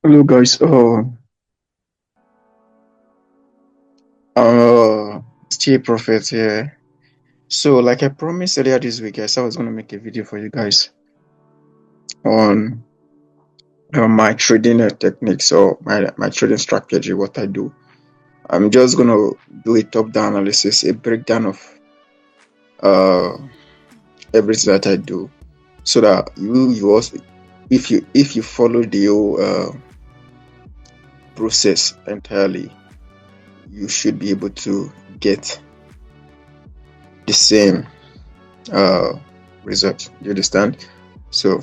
Hello guys, Stay Prophet here. So like I promised earlier this week, guys, I was gonna make a video for you guys on my trading techniques or my trading strategy, what I do. I'm just gonna do a top-down analysis, a breakdown of uh everything that I do, so that you also, if you follow the whole process entirely, you should be able to get the same result. You understand? So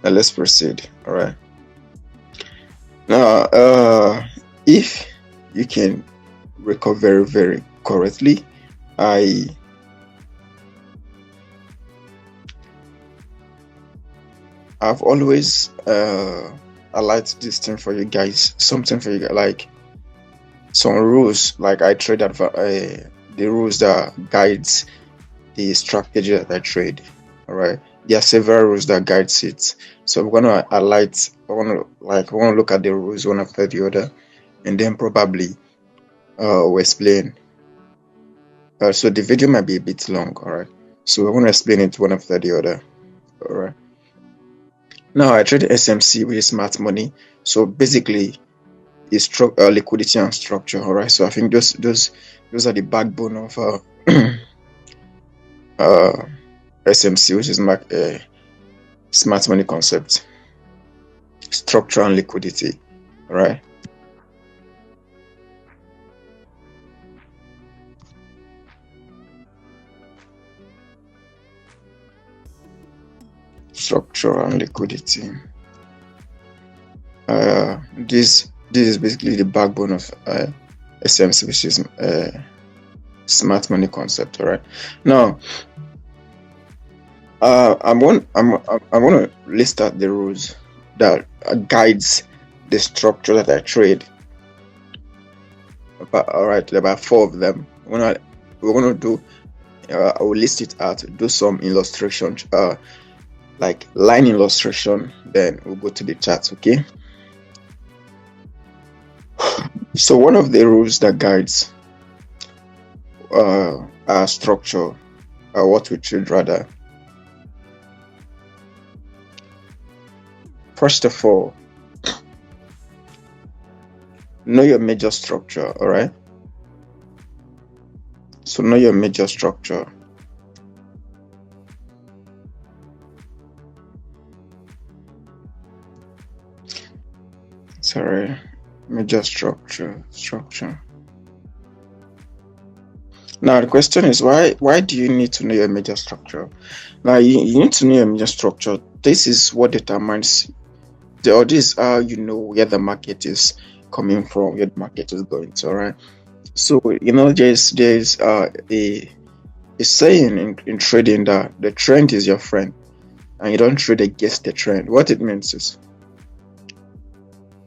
now let's proceed. All right. Now, if you can record very, very correctly, I've always I like this thing for you guys, something for you guys, like some rules. Like I trade the rules that guides the strategy that I trade. All right. There are several rules that guides it. So I'm gonna highlight. I want to look at the rules one after the other, and then probably we'll explain. So the video might be a bit long. All right. So I want to explain it one after the other. All right. Now I trade SMC with smart money. So basically, it's liquidity and structure. All right. So I think those are the backbone of uh, SMC, which is smart money concept, structure and liquidity. All right. Structure and liquidity. This is basically the backbone of SMC, which is smart money concept. All right. Now, I'm going to list out the rules that guides the structure that I trade. All right, about 4 of them. We're gonna do. I will list it out. Do some illustration, like line illustration. Then we'll go to the charts. Okay. So one of the rules that guides our structure, what we trade rather. First of all, know your major structure. All right. So know your major structure. Sorry, major structure. Now the question is why do you need to know your major structure? Now you need to know your major structure. This is what determines this is how you know where the market is coming from, where the market is going to. All right. So there's a saying in trading that the trend is your friend, and you don't trade against the trend. What it means is,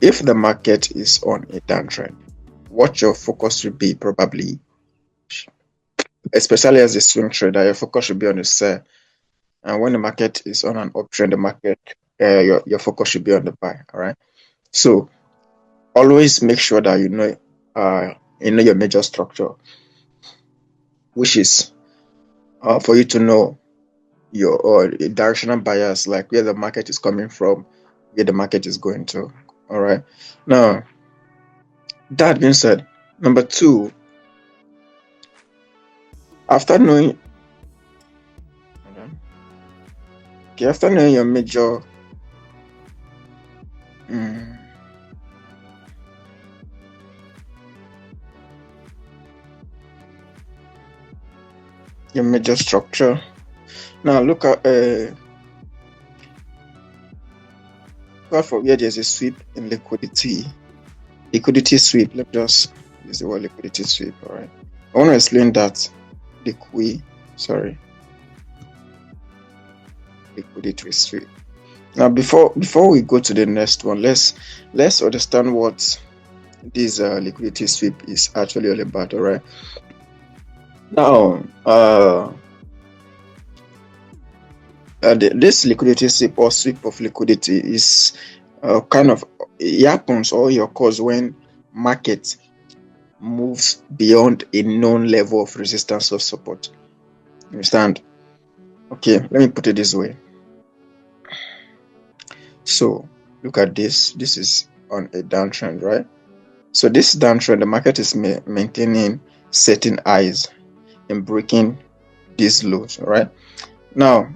if the market is on a downtrend, what your focus should be probably, especially as a swing trader, your focus should be on the sell. And when the market is on an uptrend, the market your focus should be on the buy. All right. So always make sure that you know your major structure, which is for you to know your directional bias, like where the market is coming from, where the market is going to. All right. Now, that being said, number 2, after knowing your major structure. Now look at God forbid there's a sweep in liquidity sweep. Let's just use the word liquidity sweep. All right. I want to explain that liquidity sweep. Now before we go to the next one, let's understand what this liquidity sweep is actually all about. All right. Now This liquidity sweep or sweep of liquidity is it happens or it occurs when market moves beyond a known level of resistance or support. Understand? Okay, let me put it this way. So look at this. This is on a downtrend, right? So this downtrend, the market is maintaining certain highs and breaking these lows, right? Now,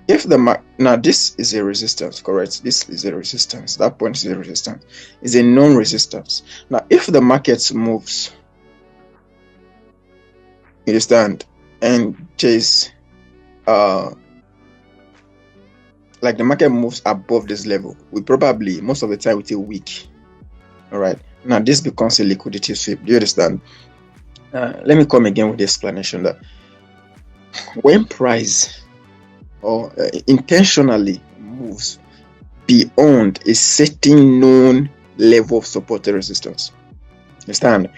if now this is a resistance, correct? This is a resistance. That point is a resistance. It's a known resistance. Now, if the market moves, you understand, and just like the market moves above this level, we probably most of the time with a wick. All right. Now this becomes a liquidity sweep. Do you understand? Let me come again with the explanation that when price or intentionally moves beyond a certain known level of support and resistance. Understand?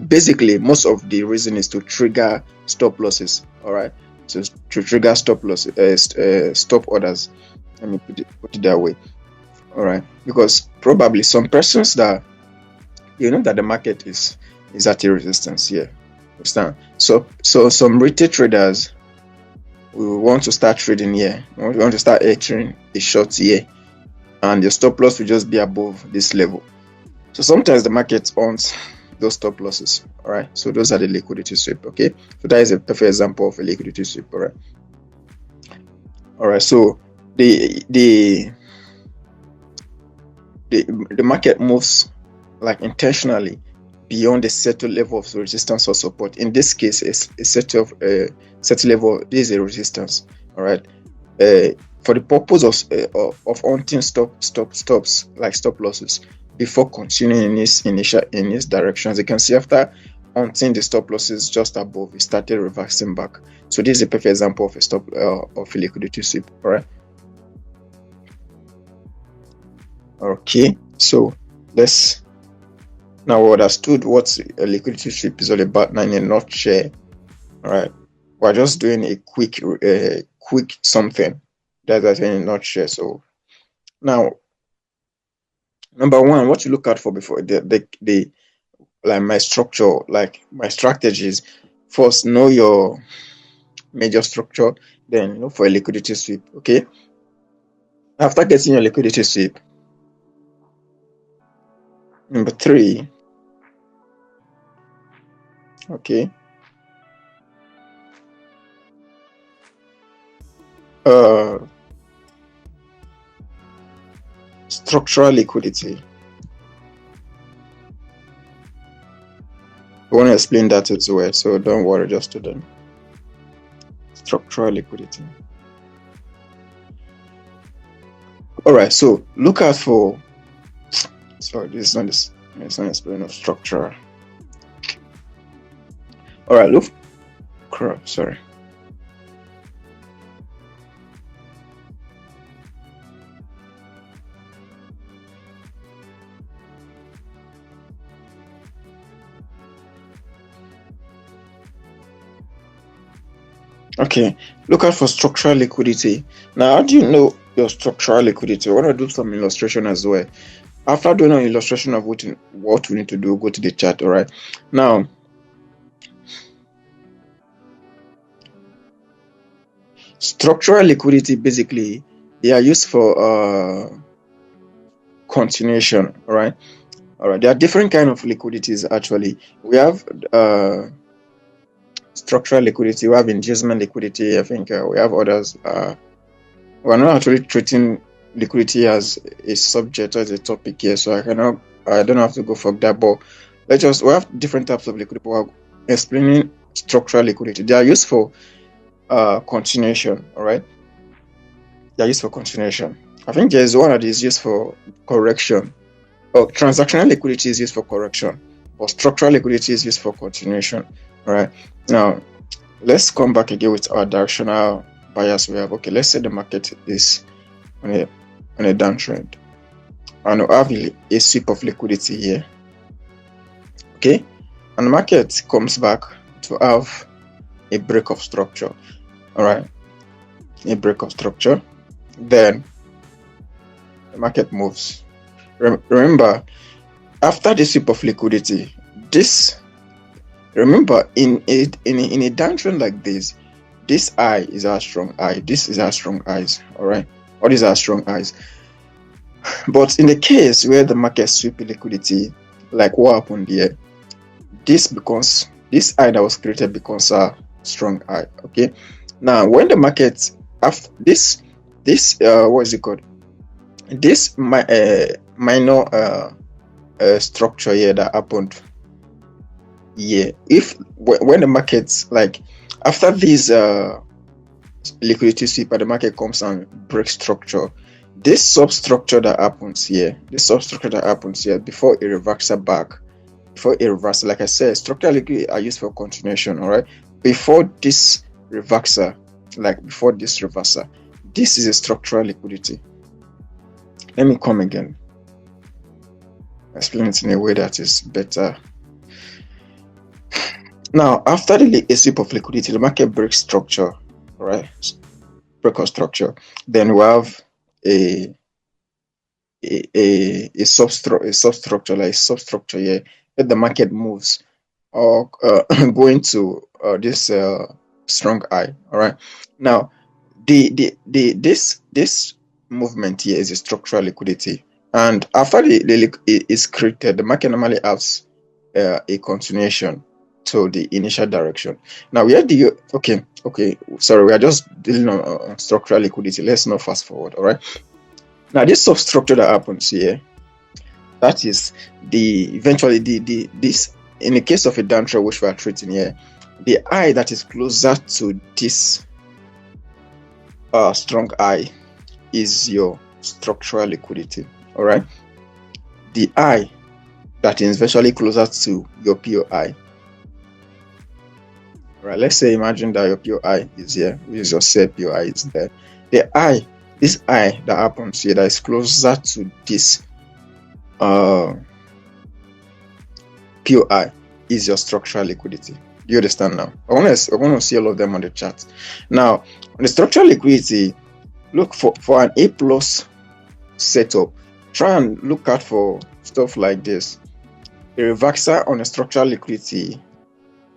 Basically, most of the reason is to trigger stop losses. All right, so to trigger stop losses, stop orders. Let me put it that way. All right, because probably some persons that that the market is at a resistance here. Understand? So some retail traders we want to start trading here. We want to start entering a short here, and the stop loss will just be above this level. So sometimes the market owns those stop losses. All right, so those are the liquidity sweep. Okay, so that is a perfect example of a liquidity sweep. All right, so the market moves like intentionally beyond a certain level of resistance or support. In this case, a certain level. This is a resistance. All right, for the purpose of hunting stops like stop losses before continuing in its direction. As you can see, after hunting the stop losses just above, it started reversing back. So this is a perfect example of a stop of a liquidity sweep. All right. Okay, so let's now we understood what a liquidity sweep is all about now in a nutshell. All right, we're just doing a quick something that's in a nutshell. So now, number one, what you look out for before the like my structure, like my strategies. First, know your major structure, then look for a liquidity sweep. Okay, after getting your liquidity sweep, number three, okay, structural liquidity. I want to explain that as well, so don't worry, just to them. Structural liquidity. All right, so look out for. Sorry, this is not this. It's not explaining of structure. All right, look. Crap, sorry. Okay, look out for structural liquidity. Now, how do you know your structural liquidity? I want to do some illustration as well. After doing an illustration of what we need to do, go to the chart. All right. Now, structural liquidity basically they are used for continuation. All right. There are different kind of liquidities. Actually, we have structural liquidity. We have inducement liquidity. I think we have others. We're not actually treating liquidity as a subject or as a topic here, so I don't have to go for that. But we have different types of liquidity. We're explaining structural liquidity. They are used for continuation. All right, they are used for continuation. I think there's one that is used for correction. Transactional liquidity is used for correction, but structural liquidity is used for continuation. All right. Now, let's come back again with our directional bias we have. Okay, let's say the market is on a downtrend, and we have a sweep of liquidity here. Okay, and the market comes back to have a break of structure. All right, a break of structure. then the market moves. Remember, after the sweep of liquidity, this, remember, in a downtrend like this eye is our strong eye, this is our strong eyes, all right, all these are strong eyes. But in the case where the market sweep liquidity, like what happened here, this eye that was created becomes a strong eye. Okay, now when the market after this what is it called, this minor structure here that happened here, if when the markets, like after this liquidity sweep and the market comes and breaks structure, this substructure that happens here before a reversal back, like I said, structural liquidity are used for continuation, all right. Before this reversal, this is a structural liquidity. Let me come again, explain it in a way that is better. Now, after the sweep of liquidity, the market breaks structure, all right, break of structure, then we have a substructure, like substructure here, if the market moves or going to this strong eye, all right. Now this movement here is a structural liquidity, and after the is created, the market normally has a continuation to the initial direction. Now we have the okay, sorry, we are just dealing on structural liquidity. Let's not fast forward, all right. Now this substructure that happens here, that is eventually this, in the case of a downtrend which we are treating here, the eye that is closer to this strong eye is your structural liquidity, all right. The eye that is virtually closer to your POI, right? Let's say, imagine that your POI is here, which is your set POI is there. This eye that happens here that is closer to this POI is your structural liquidity. Do you understand now? I want to see all of them on the chart. Now, on the structural liquidity, look for an A plus setup. Try and look out for stuff like this. A reversal on a structural liquidity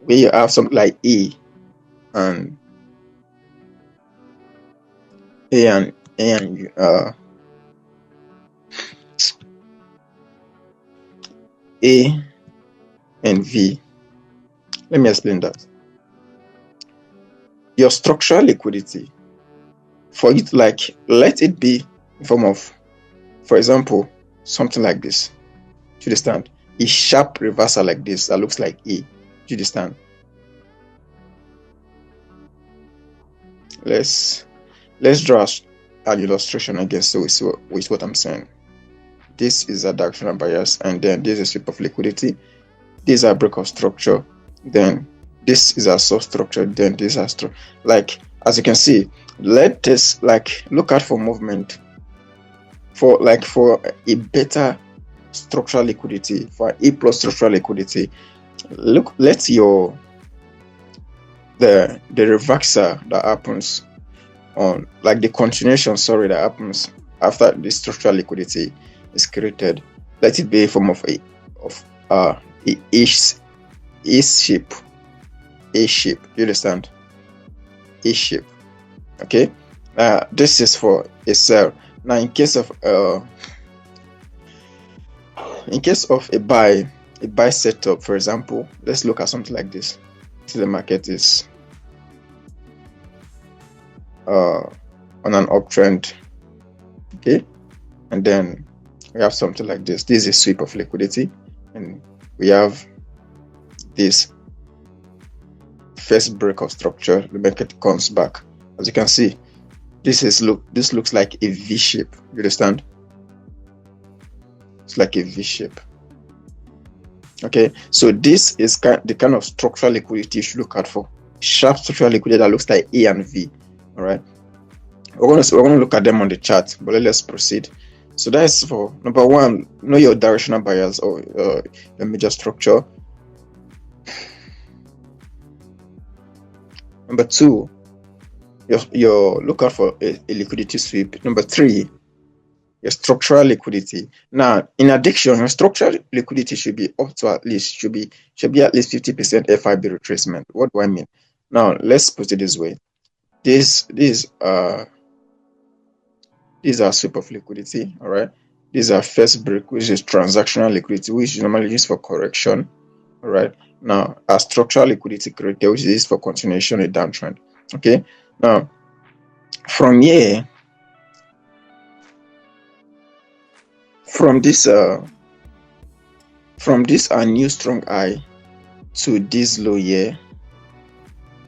where you have something like A and A and V. Let me explain that. Your structural liquidity, for it, like, let it be in form of, for example, something like this. Do you understand? A sharp reversal like this that looks like A. Do you understand? Let's draw an illustration again so we see what I'm saying. This is a directional bias, and then this is a sweep of liquidity. These are break of structure. Then this is a substructure. Then this is like, as you can see, let this, like, look out for movement for a better structural liquidity, for A plus structural liquidity. Look, let the reversal that happens on, like, the continuation, sorry, that happens after the structural liquidity is created, let it be a form of a shape. You understand? A shape. Okay. This is for a sell. Now, in case of a buy setup, for example, let's look at something like this. So the market is on an uptrend, okay, and then we have something like this. This is a sweep of liquidity, and we have this first break of structure. The market comes back. As you can see, this looks like a V shape. You understand? It's like a V shape. Okay, so this is the kind of structural liquidity you should look out for. Sharp structural liquidity that looks like A and V. All right, we're going to look at them on the chart, but let's proceed. So that's for number one, know your directional bias or your major structure. Number two, your look out for a liquidity sweep. Number three, your structural liquidity. Now, in addition, your structural liquidity should be up to at least should be at least 50% FIB retracement. What do I mean? Now, let's put it this way. These are sweep of liquidity. All right. These are first break, which is transactional liquidity, which is normally used for correction. All right. Now, our structural liquidity created, which is for continuation a downtrend. Okay. Now, from here, from this our new strong high to this low here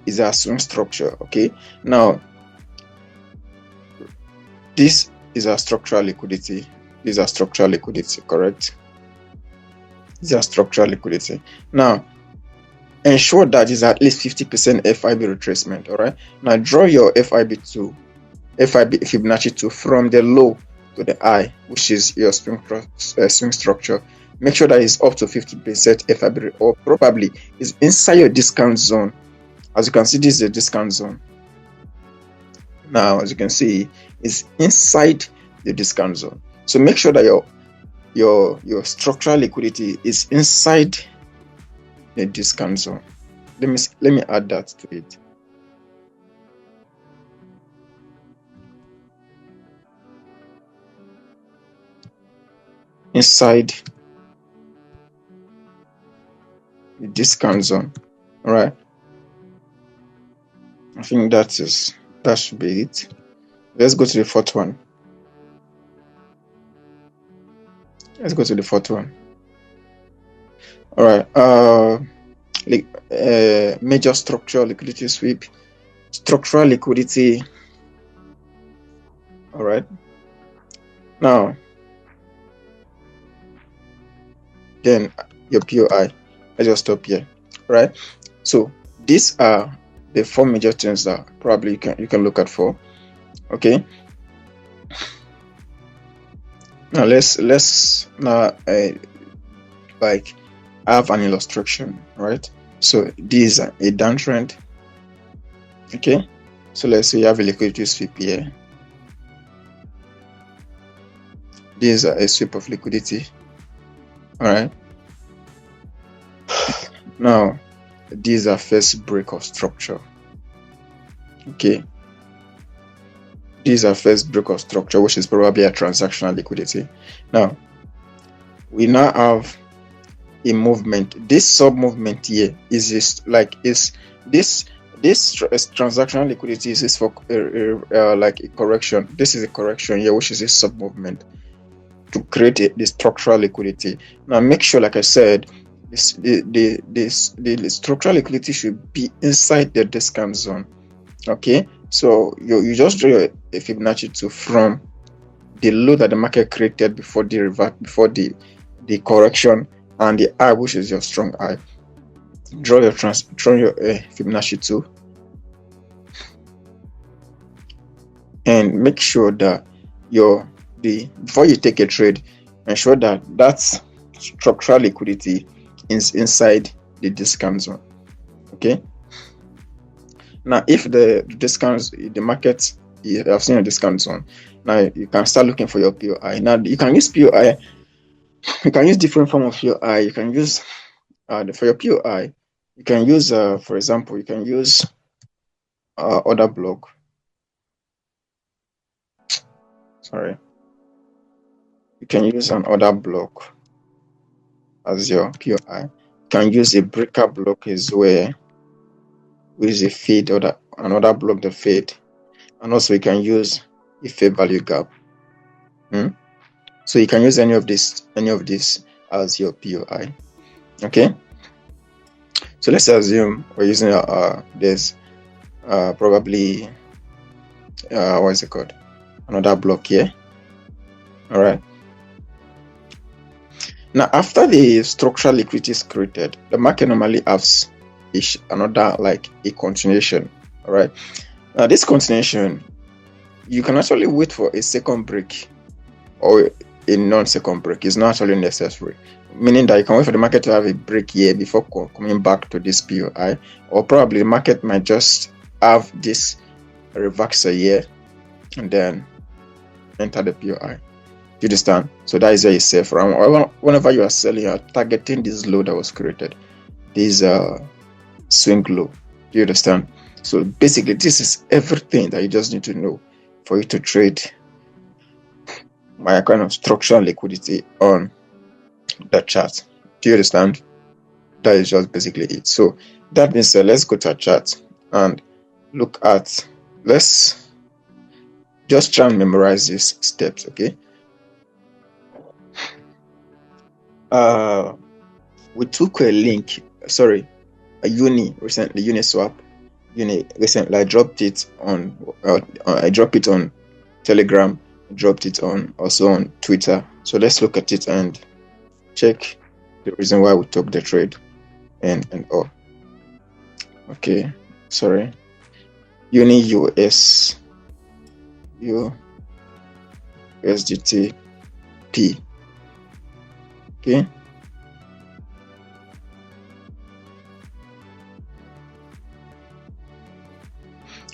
is our swing structure. Okay. Now, this is our structural liquidity. These are structural liquidity, correct? These are structural liquidity. Now, ensure that is at least 50% FIB retracement. All right. Now, draw your FIB Fibonacci 2 from the low to the high, which is your swing structure. Make sure that it's up to 50% FIB, or probably is inside your discount zone. As you can see, this is a discount zone. Now, as you can see, it's inside the discount zone. So make sure that your structural liquidity is inside the discount zone. Let me add that to it. Inside the discount zone. All right. I think that should be it. Let's go to the fourth one. Let's go to the fourth one. All right. Major structural liquidity sweep. Structural liquidity. All right. Now, then your POI. Let's just stop here. All right. So these are the four major things that probably you can look at for. Okay. Now let's now like have an illustration, right? So this is a downtrend. Okay. So let's say you have a liquidity sweep here. This is a sweep of liquidity. All right. Now, these are first break of structure. Okay. These are first break of structure, which is probably a transactional liquidity. Now, we now have a movement. This sub movement here is this transactional liquidity is for like a correction. This is a correction here, which is a sub movement to create the structural liquidity. Now, make sure, like I said, the structural liquidity should be inside the discount zone. Okay, so you just draw a Fibonacci 2 from the low that the market created before the correction and the high, which is your strong high. Draw your Fibonacci 2 and make sure that before you take a trade, ensure that that's structural liquidity is inside the discount zone. Okay. Now, if the market, you have seen a discount zone, now you can start looking for your POI. Now, you can use POI. You can use different form of POI. You can use for your POI. You can use, for example, you can use order block. Sorry. You can use an order block as your POI. You can use a breaker block as well, with a fade or another block the fade, and also you can use a fair value gap. So you can use any of this as your POI. Okay. So let's assume we're using there's probably what is it called, another block here. All right. Now, after the structural liquidity is created, the market normally has another, like a continuation. All right. Now, this continuation, you can actually wait for a second break or a non-second break. It's not actually necessary, meaning that you can wait for the market to have a break here before coming back to this POI, or probably the market might just have this reverse a year, and then enter the POI. Do you understand? So that is where you sell from. Whenever you are selling, you are targeting this low that was created, this swing low. Do you understand? So basically, this is everything that you just need to know for you to trade my kind of structural liquidity on the chart. Do you understand? That is just basically it. So that means let's go to a chart and look at, let's just try and memorize these steps, okay? We took a uni recently, Uniswap recently. I dropped it on Telegram, dropped it on also on Twitter. So let's look at it and check the reason why we took the trade and all. Okay, sorry. USDT P. Okay.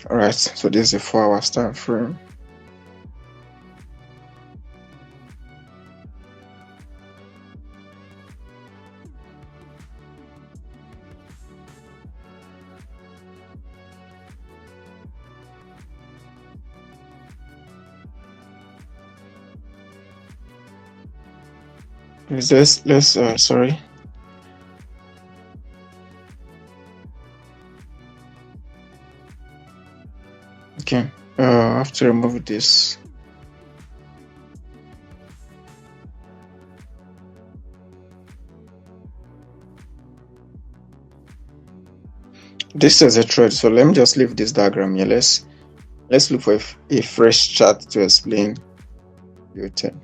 All right, so this is a 4 hours time frame. Is this, sorry. Okay, I have to remove this. This is a trade, so let me just leave this diagram here. Let's look for a fresh chart to explain your thing.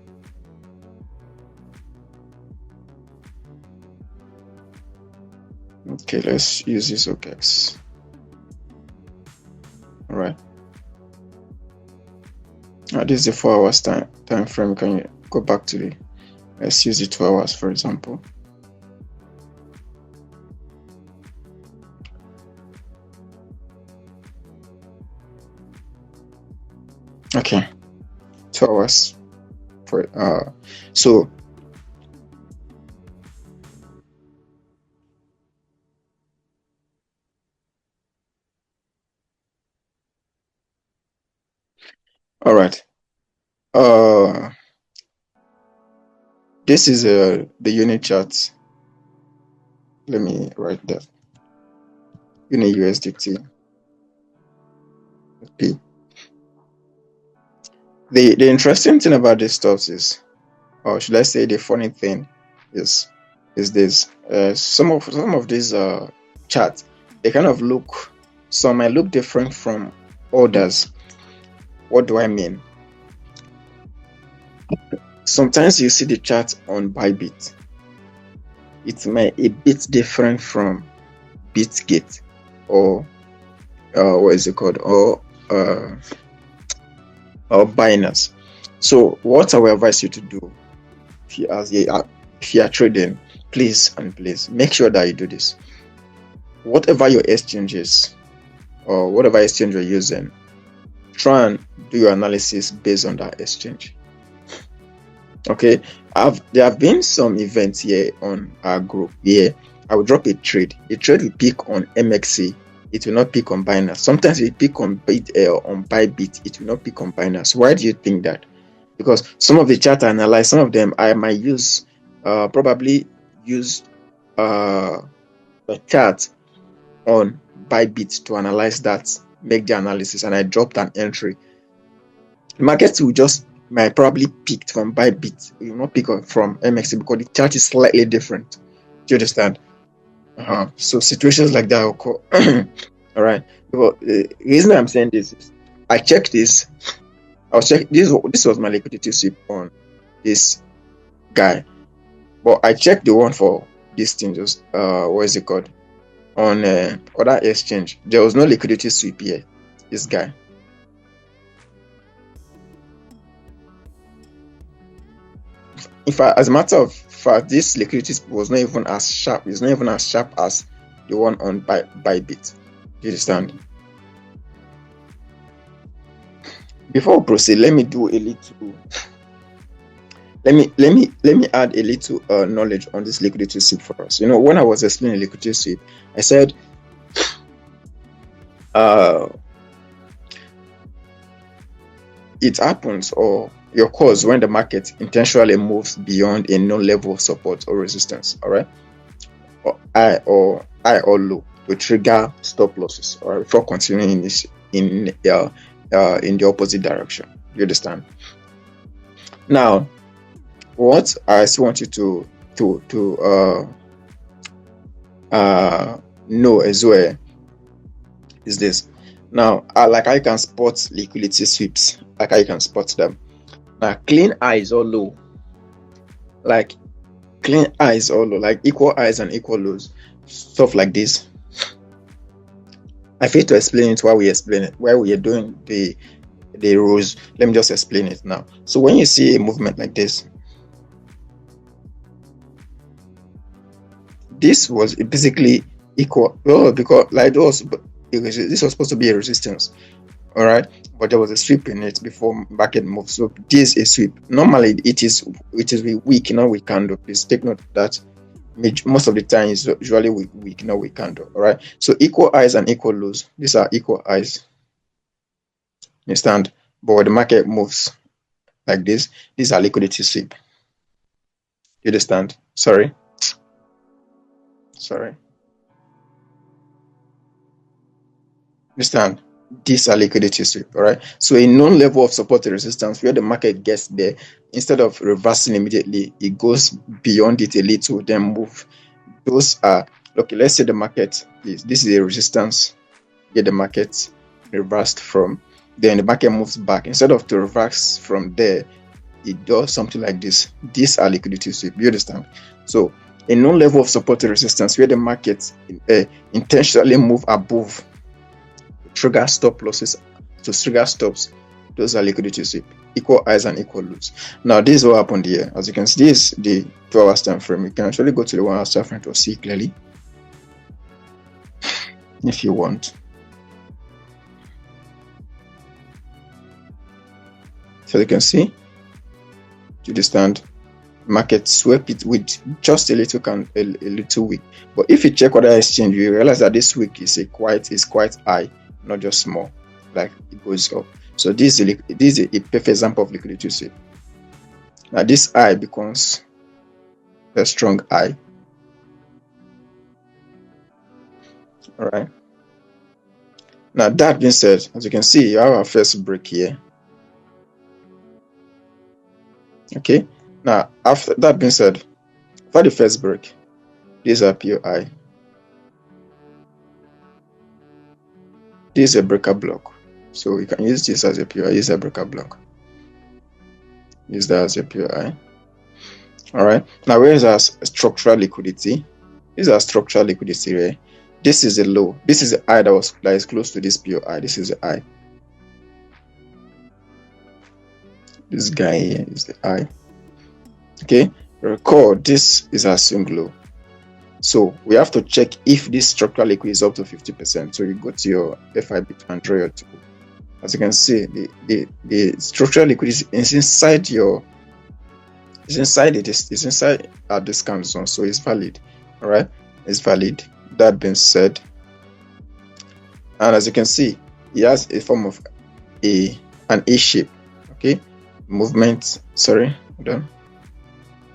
Okay, let's use this OKX. All right. This is the 4 hours time frame. Can you go back to the, let's use the 2 hours, for example. Okay, 2 hours for so all right. This is the unit chart. Let me write that. Unit USDT P. The interesting thing about these stuff is, or should I say the funny thing is this. Some of these charts, they kind of look, some might look different from others. What do I mean? Sometimes you see the chart on Bybit, it's a bit different from Bitgate or what is it called, or Binance. So what I will advise you to do, if you are trading, please make sure that you do this. Whatever your exchange is, or whatever exchange you're using, try and do your analysis based on that exchange. Okay, there have been some events here on our group. Here, I will drop a trade. The trade will pick on MEXC. It will not pick on Binance. Sometimes it pick on Bybit. It will not pick on Binance. Why do you think that? Because some of the chart I analyze, some of them I might use, probably use the chart on Bybit to analyze that, make the analysis, and I dropped an entry. The market will just might probably pick from Bybit. It will not pick up from MEXC because the chart is slightly different. Do you understand? So situations like that occur. All right. Well, the reason I'm saying this is I checked this. I was checking this was my liquidity sweep on this guy, but I checked the one for this thing. Just what is it called, on other exchange? There was no liquidity sweep here. This guy. In fact, as a matter of fact, this liquidity was not even as sharp. It's not even as sharp as the one on Bybit. Do you understand? Before we proceed, let me do a little. Let me add a little knowledge on this liquidity sweep for us. When I was explaining liquidity sweep, I said it happens or it occurs when the market intentionally moves beyond a known level of support or resistance. All right, or high or low to trigger stop losses. All right, before continuing in this in the opposite direction. You understand? Now, what I still want you to know as well is this. Now, like I can spot liquidity sweeps, like I can spot them. Now, clean highs or low, like clean highs or low, like equal highs and equal lows, stuff like this. I fail to explain it while we explain it, while we are doing the rules. Let me just explain it now. So when you see a movement like this was basically equal. Well, because like this was supposed to be a resistance, all right, but there was a sweep in it before market move. So this is a sweep. Normally it is weak, not weak candle. Please take note of that. Most of the time is usually weak, not weak candle. All right. So equal highs and equal lows. These are equal highs. You understand? But when the market moves like this, these are liquidity sweep. You understand? Sorry. Understand? These are liquidity sweep. All right. So a known level of support and resistance where the market gets there, instead of reversing immediately, it goes beyond it a little, then move. Those are okay. Let's say the market this is a resistance. Get the market reversed from. Then the market moves back. Instead of to reverse from there, it does something like this. These are liquidity sweep. You understand? So a known level of support and resistance where the market intentionally move above, trigger stop losses, to trigger stops. Those are liquidity sweep. Equal highs and equal lows. Now this is what happened here. As you can see, this is the 2 hours time frame. You can actually go to the 1 hour time frame to see clearly if you want. So you can see, you understand, market swept it with just a little weak. But if you check other exchange, you realize that this week is quite high, not just small, like it goes up. So this is a perfect example of liquidity sweep. Now this high becomes a strong high. All right. Now that being said, as you can see, you have our first break here. Okay. Now after that being said, for the first break, this is a POI. This is a breaker block. So you can use this as a POI. Use a breaker block. Use that as a POI. All right. Now where is our structural liquidity? This is our structural liquidity here. This is a low. This is the high that is close to this POI. This is the high. This guy here is the high. Okay. Recall this is our swing low. So we have to check if this structural liquidity is up to 50%. So you go to your FIB to draw your tool. As you can see, the structural liquidity is inside our discount zone, so it's valid. All right, it's valid. That being said, and as you can see, it has a form of an A shape. Okay, movement. Sorry, hold on.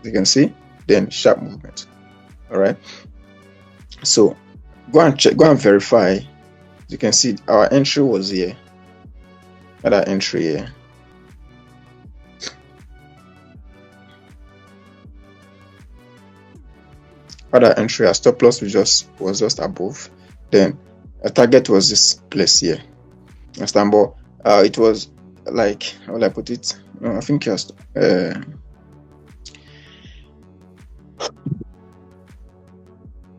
As you can see, then sharp movement. All right. So go and check. Go and verify. As you can see, our entry was here. Another entry here. Other entry, our stop loss was just above. Then a target was this place here. Understand? But it was like, how will I put it? I think just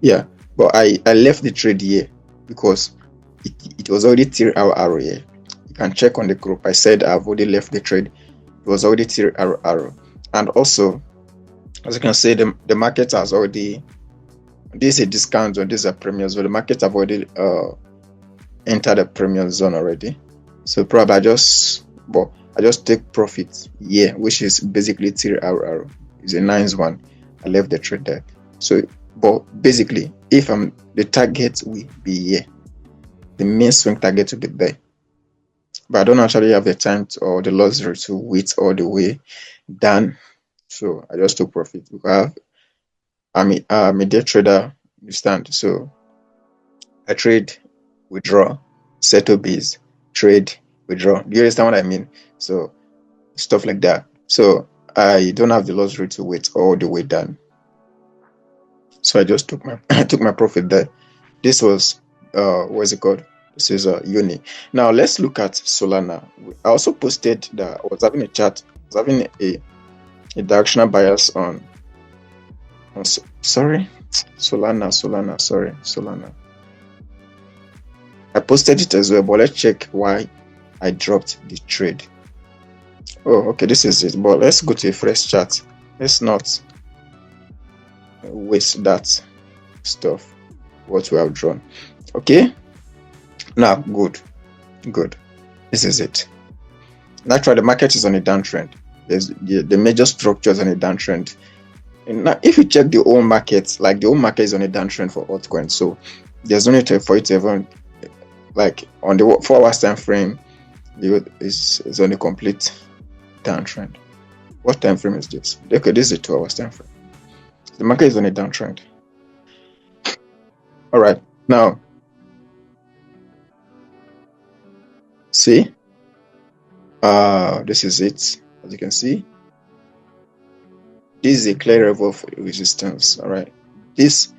yeah. But I left the trade here because it was already 3-hour arrow here. You can check on the group. I said I've already left the trade. It was already 3-hour arrow. And also, as you can see, the market has already, this is a discount zone, this is a premium zone. The market have already entered the premium zone already. So probably I just but I just take profit here, which is basically 3RR. It's a nice one. I left the trade there. So, but basically, if the target will be here, the main swing target will be there. But I don't actually have the time or the luxury to wait all the way down. So I just took profit because I'm a day trader, you understand? So I trade, withdraw, settle base, trade, withdraw. Do you understand what I mean? So stuff like that. So I don't have the luxury to wait all the way down. So I just took my profit there. This was what's it called? This is Uni. Now let's look at Solana. I also posted that I was having a chart, I was having a directional bias on Solana. I posted it as well, but let's check why I dropped the trade. Oh, okay, this is it. But let's go to a fresh chart. Let's not waste that stuff, what we have drawn. Okay, now good. This is it. Naturally, the market is on a downtrend. There's the major structures on a downtrend. And now, if you check the whole market, like the whole market is on a downtrend for altcoins, so there's no need for it to even, like on the 4 hours time frame, is on a complete downtrend. What time frame is this? Okay, this is a 2 hours time frame. The market is on a downtrend. All right, now see, this is it. As you can see, this is a clear level of resistance. All right, this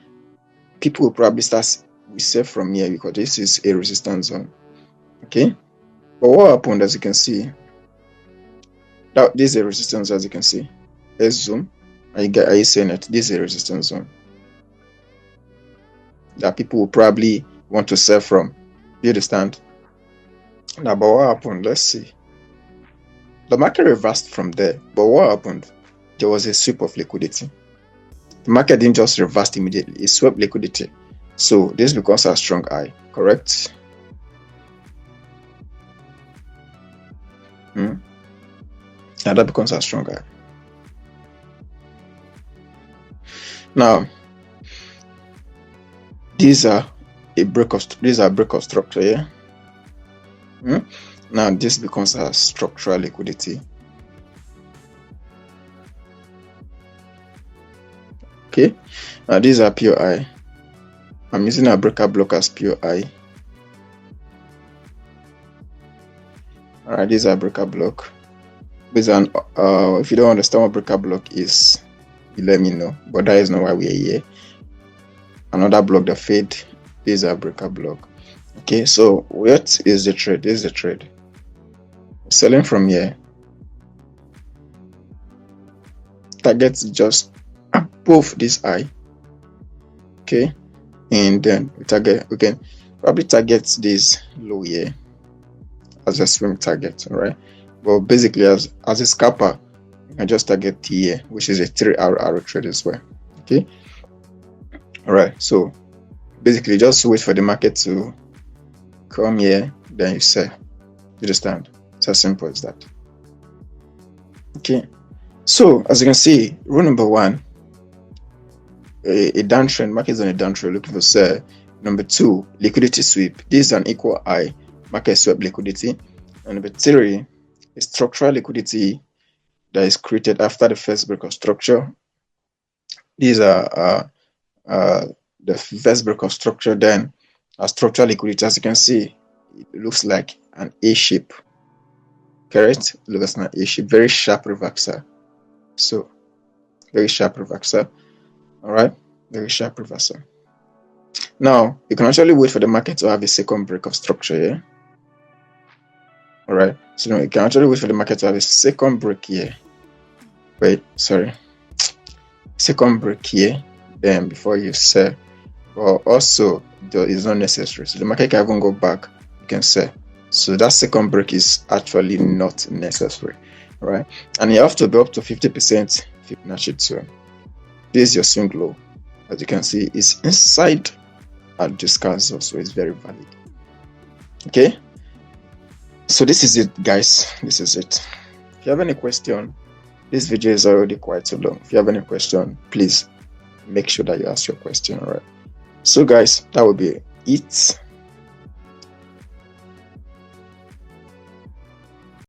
people will probably start we sell from here because this is a resistance zone. Okay, but what happened, as you can see, that this is a resistance. As you can see, let's zoom. Are you seeing it? This is a resistance zone that people will probably want to sell from. You understand? Now, but what happened? Let's see. The market reversed from there, but what happened? There was a sweep of liquidity. The market didn't just reverse immediately, it swept liquidity. So this becomes a strong high, correct? And that becomes a strong high. Now, these are break of structure here. Now this becomes a structural liquidity. Okay, now these are POI. I'm using a breaker block as POI. Alright, these are breaker block. If you don't understand what breaker block is, you let me know. But that is not why we are here. Another block, the fade. These are breaker block. Okay, so what is the trade? This is the trade. Selling from here. Targets just above this high. Okay, and then we can probably target this low here as a swing target. All right, but basically as a scalper, you can just target here, which is a 3RR trade as well. Okay, all right, so basically just wait for the market to come here, then you sell. You understand? It's as simple as that. Okay, so as you can see, rule number 1, a downtrend, market is on a downtrend looking for sell. Number 2, liquidity sweep. This is an equal high, market sweep liquidity. And number 3, a structural liquidity that is created after the first break of structure. These are the first break of structure, then a structural liquidity. As you can see, it looks like an A shape. Correct? It looks like an A shape, very sharp reversal. So very sharp reversal. All right, very sharp reversal. Now you can actually wait for the market to have a second break of structure here. All right, so now you can actually wait for the market to have a second break here. Wait, sorry, second break here, then before you sell. But also, it's not necessary. So the market can even go back, you can sell. So that second break is actually not necessary, right? And you have to be up to 50% Fibonacci too. This is your swing low. As you can see, it's inside a discount zone, so it's very valid. Okay. So this is it, guys. This is it. If you have any question, this video is already quite so long. If you have any question, please make sure that you ask your question. All right. So guys, that will be it.